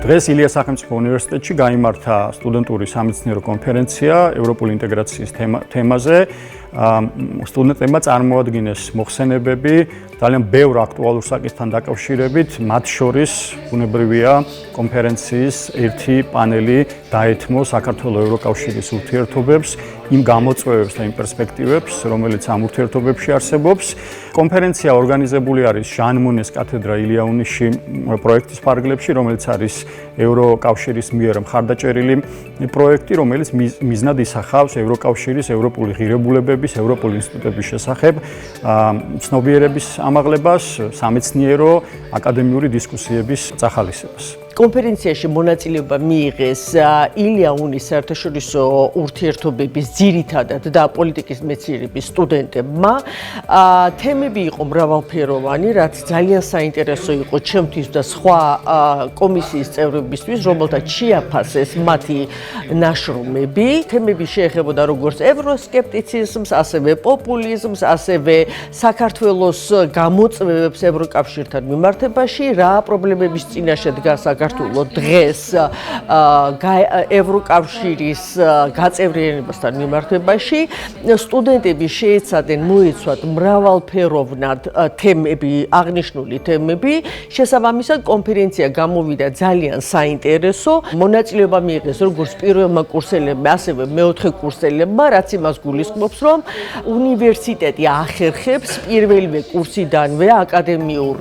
დღეს ილიას სახელმწიფო უნივერსიტეტში გაიმართა სტუდენტური სამეცნიერო კონფერენცია ევროპული ინტეგრაციის თემაზე. სტუდენტებმა წარმოადგინეს მოხსენებები ძალიან ბევრ აქტუალურ საკითხთან დაკავშირებით, მათ შორის ბუნებრივია კონფერენციის ერთი პანელი დაეთმო საქართველოს ევროკავშირის ურთიერთობებს, იმ გამოწვევებს და იმ პერსპექტივებს, რომელიც ამ ურთიერთობებში არსებობს. კონფერენცია ორგანიზებული არის ჟან მონეს კათედრა ილიაუნიში პროექტის ფარგლებში, რომელიც არის ევროკავშირის მიერ მხარდაჭერილი პროექტი, რომელიც მიზნად ისახავს ევროკავშირის ევროპული ღირებულებების, ევროპული ინსტიტუტების შესახებ ცნობიერების ამაღლებას, სამეცნიერო აკადემიური დისკუსიების წახალისებას. კონფერენციაში მონაწილეობა მიიღეს ილია უნის საერთაშორისო ურთიერთობების ძირითადად და პოლიტიკის მეცნიერების სტუდენტებმა. თემები იყო მრავალფეროვანი, რაც ძალიან საინტერესო იყო ჩემთვის და სხვა კომისიის წევრებისთვის, რომელთაც შეაფასეს მათი ნაშრომები. თემები შეეხებოდა როგორც ევროსკეპტიციზმს, ასევე პოპულიზმს, ასევე საქართველოს გამოწვევებს ევროკავშირთან მიმართებაში, რა პრობლემების წინაშე დგას დღეს ევროკავშირის გაწევრიანებასთან მიმართებაში სტუდენტები შეეცადნენ მოეცვათ მრავალფეროვნად თემები, აღნიშნული თემები. შესაბამისად კონფერენცია გამოვიდა ძალიან საინტერესო. მონაწილეობა მიიღეს როგორც პირველმა კურსელებმა, ასევე მეოთხე კურსელებმა, რაც იმას გულისხმობს, რომ უნივერსიტეტი ახერხებს პირველივე კურსიდანვე აკადემიურ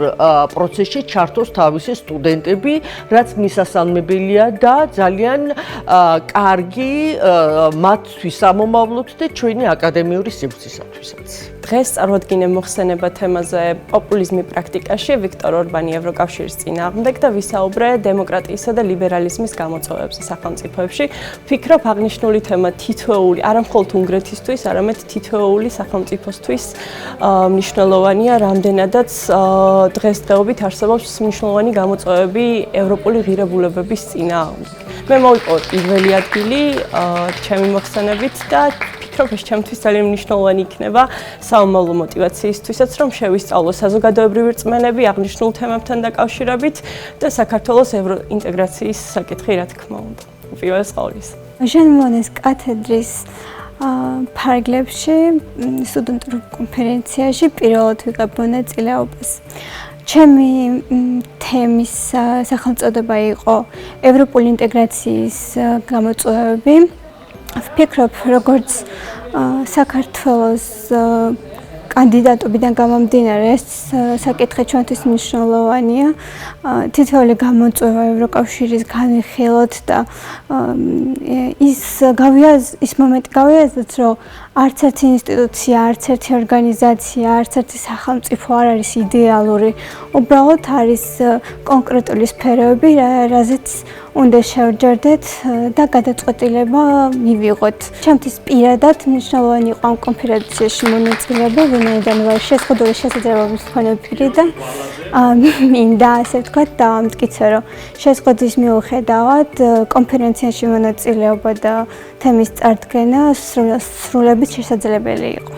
პროცესში ჩართოს თავისი სტუდენტები, რაც მისასალმებელია და ძალიან კარგი მათთვის სამომავლოდ და ჩვენი აკადემიური სივრცისათვისაც. დღეს წარვადგინე მოხსენება თემაზე პოპულიზმი პრაქტიკაში ვიქტორ ორბანი ევროკავშირის წინააღმდეგ და ვისაუბრე დემოკრატიისა და ლიბერალიზმის გამოწვევებზე სახელმწიფოებში. ვფიქრობ აღნიშნული თემა თითოეული, არა მხოლოდ უნგრეთისთვის, არამედ თითოეული სახელმწიფოსთვის მნიშვნელოვანია, რამდენადაც დღესდღეობით არსებობს მნიშვნელოვანი გამოწვევები ევროპული ღირებულებების წინააღმდეგ. მე მოვიყო პირველი ადგილი ჩემი მოხსენებით და ვფიქრობ, ეს ჩემთვის ძალიან მნიშვნელოვანი იქნება საომავლო მოტივაციისთვისაც, რომ შევისწავლო საზოგადოებრივი რწმენები აღნიშნულ თემებთან დაკავშირებით და საქართველოს ევროინტეგრაციის საკითხი, რა თქმა უნდა. უპირველეს ყოვლისა. ჟან მონეს კათედრის ფარგლებში სტუდენტურ კონფერენციაში პირველად ვიღებ მონაწილეობას. ჩემი თემის სახელწოდება იყო ევროპული ინტეგრაციის გამოწვევები. ვფიქრობ, როგორც საქართველოს კანდიდატობიდან გამომდინარე, ეს საკითხი ჩვენთვის მნიშვნელოვანია. თითოეული გამოწვევა ევროკავშირის განვიხილოთ და ის მომენტი გავიაზროთ, რომ არც ერთი ინსტიტუცია, არც ერთი ორგანიზაცია, არც ერთი სახელმწიფო არ არის იდეალური. უბრალოდ არის კონკრეტული სფეროები, რაზეც უნდა შევჯერდეთ და გადაწყვეტილება მივიღოთ. ჩემთვის პირადად მნიშვნელოვანი იყო ამ კონფერენციაში მონაწილეობა, ვინაიდან ვარ შეზღუდული შესაძლებლობის მქონე პირი და მინდა ასე ვთქვათ დავამტკიცო, რომ შეზღუდის მიუხედავად კონფერენციაში მონაწილეობა და თემის წარდგენა სრულებით შესაძლებელი იყო.